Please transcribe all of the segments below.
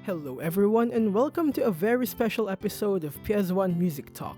Hello everyone and welcome to a very special episode of PS1 Music Talk.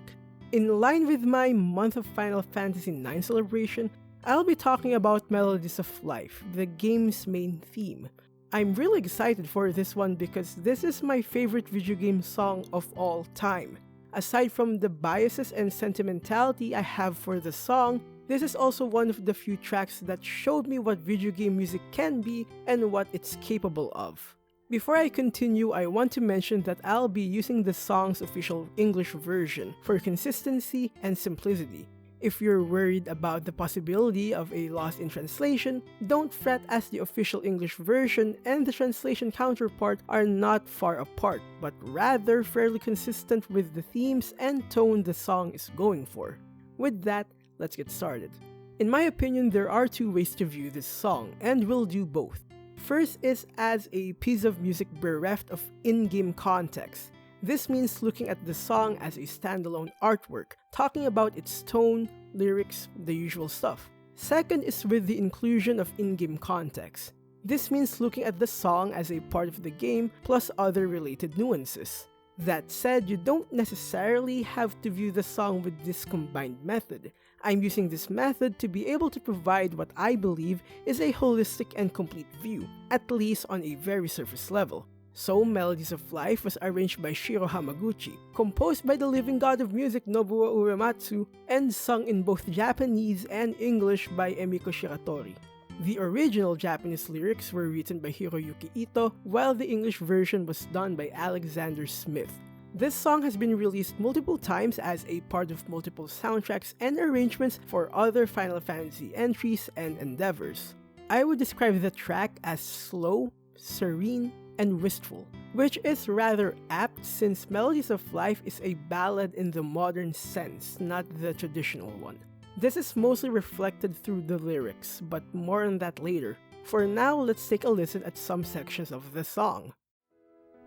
In line with my month of Final Fantasy IX celebration, I'll be talking about Melodies of Life, the game's main theme. I'm really excited for this one because this is my favorite video game song of all time. Aside from the biases and sentimentality I have for the song, this is also one of the few tracks that showed me what video game music can be and what it's capable of. Before I continue, I want to mention that I'll be using the song's official English version for consistency and simplicity. If you're worried about the possibility of a loss in translation, don't fret, as the official English version and the translation counterpart are not far apart, but rather fairly consistent with the themes and tone the song is going for. With that, let's get started. In my opinion, there are two ways to view this song, and we'll do both. First is as a piece of music bereft of in-game context. This means looking at the song as a standalone artwork, talking about its tone, lyrics, the usual stuff. Second is with the inclusion of in-game context. This means looking at the song as a part of the game plus other related nuances. That said, you don't necessarily have to view the song with this combined method. I'm using this method to be able to provide what I believe is a holistic and complete view, at least on a very surface level. So, Melodies of Life was arranged by Shiro Hamaguchi, composed by the living god of music Nobuo Uematsu, and sung in both Japanese and English by Emiko Shiratori. The original Japanese lyrics were written by Hiroyuki Ito, while the English version was done by Alexander Smith. This song has been released multiple times as a part of multiple soundtracks and arrangements for other Final Fantasy entries and endeavors. I would describe the track as slow, serene, and wistful, which is rather apt since Melodies of Life is a ballad in the modern sense, not the traditional one. This is mostly reflected through the lyrics, but more on that later. For now, let's take a listen at some sections of the song.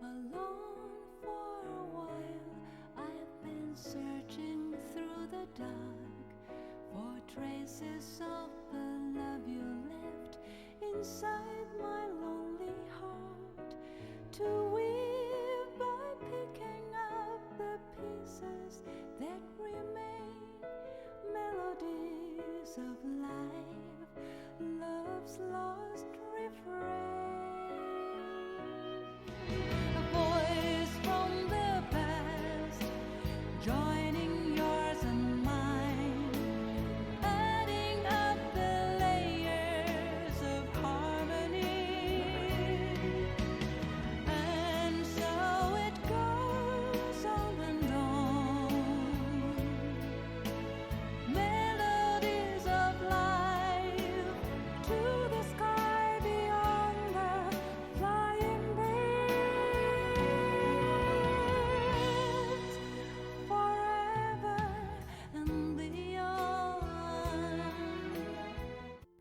Alone for a while, I've been searching through the dark for traces of the love you left inside my lonely heart, to weave by picking up the pieces that remain. Melodies of life, love's lost refrain. A voice from the past, joining yours and mine, adding up the layers of harmony. And so it goes on and on. Melodies of life, to the sky beyond the flying birds, forever and beyond.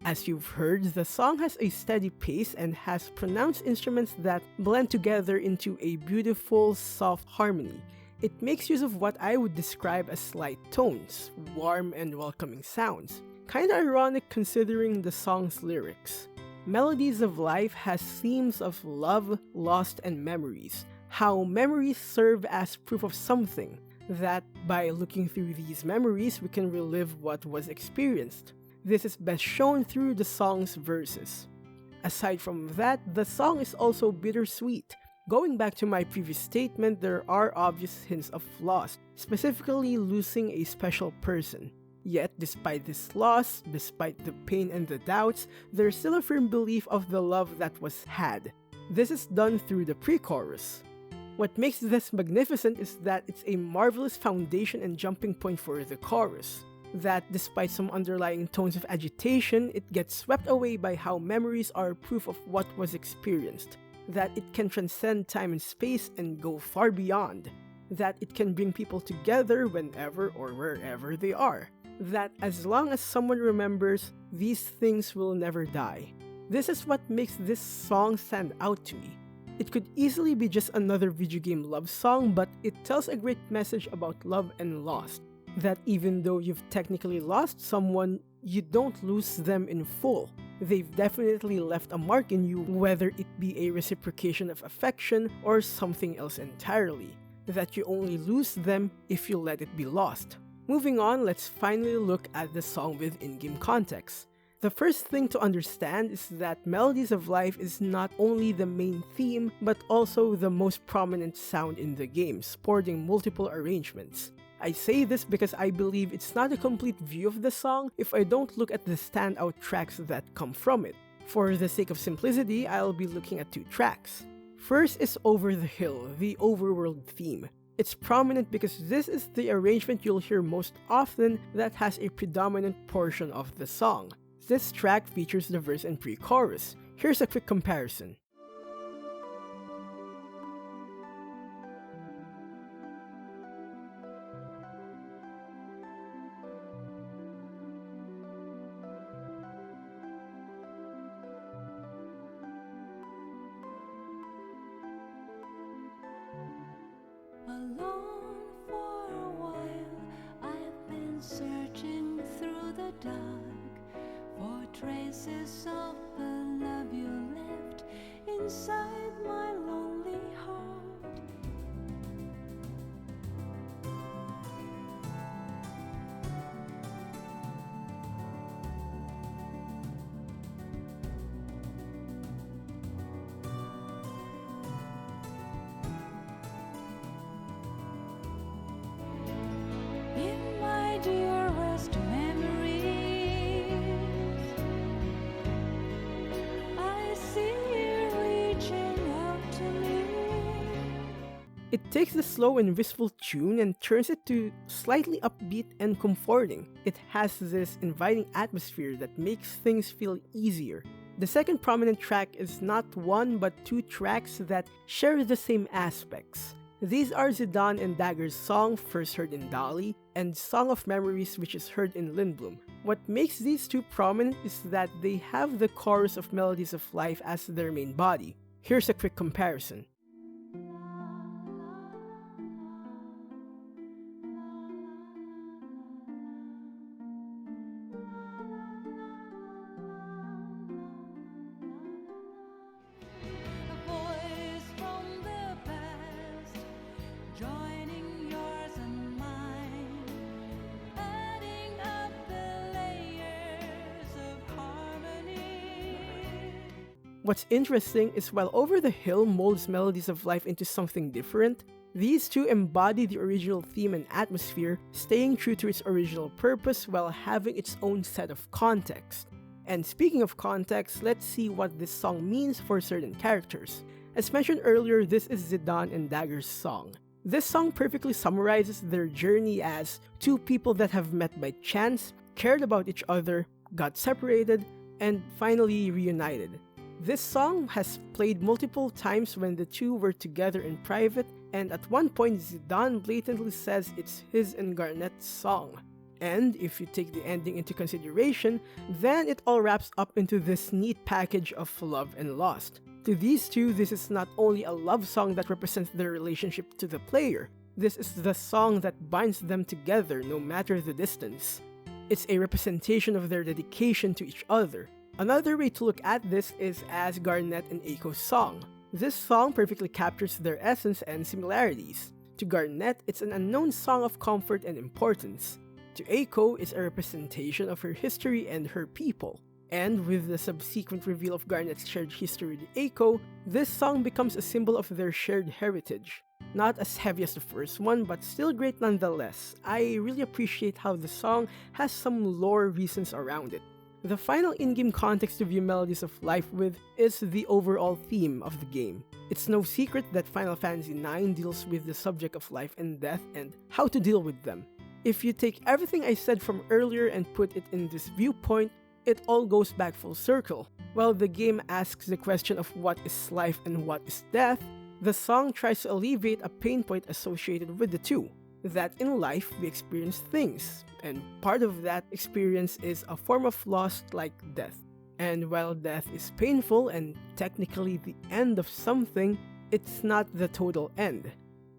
As you've heard, the song has a steady pace and has pronounced instruments that blend together into a beautiful, soft harmony. It makes use of what I would describe as light tones, warm and welcoming sounds. Kinda ironic considering the song's lyrics. Melodies of Life has themes of love, lost, and memories. How memories serve as proof of something, that by looking through these memories we can relive what was experienced. This is best shown through the song's verses. Aside from that, the song is also bittersweet. Going back to my previous statement, there are obvious hints of loss, specifically losing a special person. Yet, despite this loss, despite the pain and the doubts, there's still a firm belief of the love that was had. This is done through the pre-chorus. What makes this magnificent is that it's a marvelous foundation and jumping point for the chorus. That despite some underlying tones of agitation, it gets swept away by how memories are proof of what was experienced. That it can transcend time and space and go far beyond. That it can bring people together whenever or wherever they are. That as long as someone remembers, these things will never die. This is what makes this song stand out to me. It could easily be just another video game love song, but it tells a great message about love and loss. That even though you've technically lost someone, you don't lose them in full. They've definitely left a mark in you, whether it be a reciprocation of affection or something else entirely, that you only lose them if you let it be lost. Moving on, let's finally look at the song with in-game context. The first thing to understand is that Melodies of Life is not only the main theme, but also the most prominent sound in the game, sporting multiple arrangements. I say this because I believe it's not a complete view of the song if I don't look at the standout tracks that come from it. For the sake of simplicity, I'll be looking at 2 tracks. First is Over the Hill, the overworld theme. It's prominent because this is the arrangement you'll hear most often that has a predominant portion of the song. This track features the verse and pre-chorus. Here's a quick comparison. Alone for a while, I've been searching through the dark for traces of the love you left inside my lonely heart. In my dearest memories, I see you reaching out to me. It takes the slow and wistful tune and turns it to slightly upbeat and comforting. It has this inviting atmosphere that makes things feel easier. The second prominent track is not one but 2 tracks that share the same aspects. These are Zidane and Dagger's song, first heard in Dali, and Song of Memories, which is heard in Lindblom. What makes these 2 prominent is that they have the chorus of Melodies of Life as their main body. Here's a quick comparison. A voice from the past, joining yours and mine, adding up the layers of harmony. What's interesting is while Over the Hill molds Melodies of Life into something different, these 2 embody the original theme and atmosphere, staying true to its original purpose while having its own set of context. And speaking of context, let's see what this song means for certain characters. As mentioned earlier, this is Zidane and Dagger's song. This song perfectly summarizes their journey as 2 people that have met by chance, cared about each other, got separated, and finally reunited. This song has played multiple times when the 2 were together in private, and at one point Zidane blatantly says it's his and Garnet's song. And if you take the ending into consideration, then it all wraps up into this neat package of love and lost. To these 2, this is not only a love song that represents their relationship to the player, this is the song that binds them together no matter the distance. It's a representation of their dedication to each other. Another way to look at this is as Garnet and Eiko's song. This song perfectly captures their essence and similarities. To Garnet, it's an unknown song of comfort and importance. To Eiko, it's a representation of her history and her people. And with the subsequent reveal of Garnet's shared history with Eiko, this song becomes a symbol of their shared heritage. Not as heavy as the first one, but still great nonetheless. I really appreciate how the song has some lore reasons around it. The final in-game context to view Melodies of Life with is the overall theme of the game. It's no secret that Final Fantasy IX deals with the subject of life and death and how to deal with them. If you take everything I said from earlier and put it in this viewpoint, it all goes back full circle. While the game asks the question of what is life and what is death, the song tries to alleviate a pain point associated with the 2. That in life we experience things, and part of that experience is a form of loss like death. And while death is painful and technically the end of something, it's not the total end.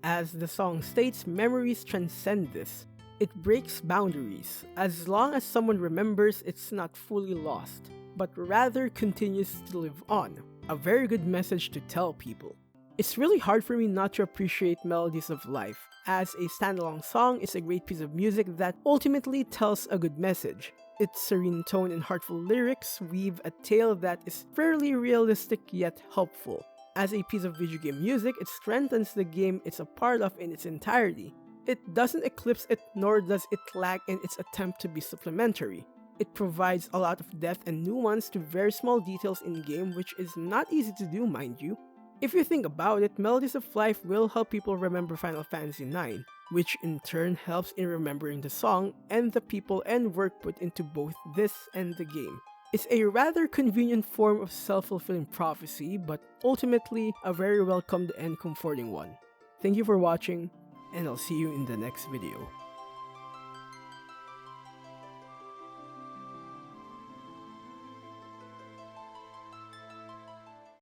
As the song states, memories transcend this. It breaks boundaries. As long as someone remembers, it's not fully lost. but rather continues to live on. A very good message to tell people. It's really hard for me not to appreciate Melodies of Life, as a standalone song is a great piece of music that ultimately tells a good message. Its serene tone and heartful lyrics weave a tale that is fairly realistic yet helpful. As a piece of video game music, it strengthens the game it's a part of in its entirety. It doesn't eclipse it, nor does it lag in its attempt to be supplementary. It provides a lot of depth and nuance to very small details in-game, which is not easy to do, mind you. If you think about it, Melodies of Life will help people remember Final Fantasy IX, which in turn helps in remembering the song and the people and work put into both this and the game. It's a rather convenient form of self-fulfilling prophecy, but ultimately a very welcomed and comforting one. Thank you for watching, and I'll see you in the next video.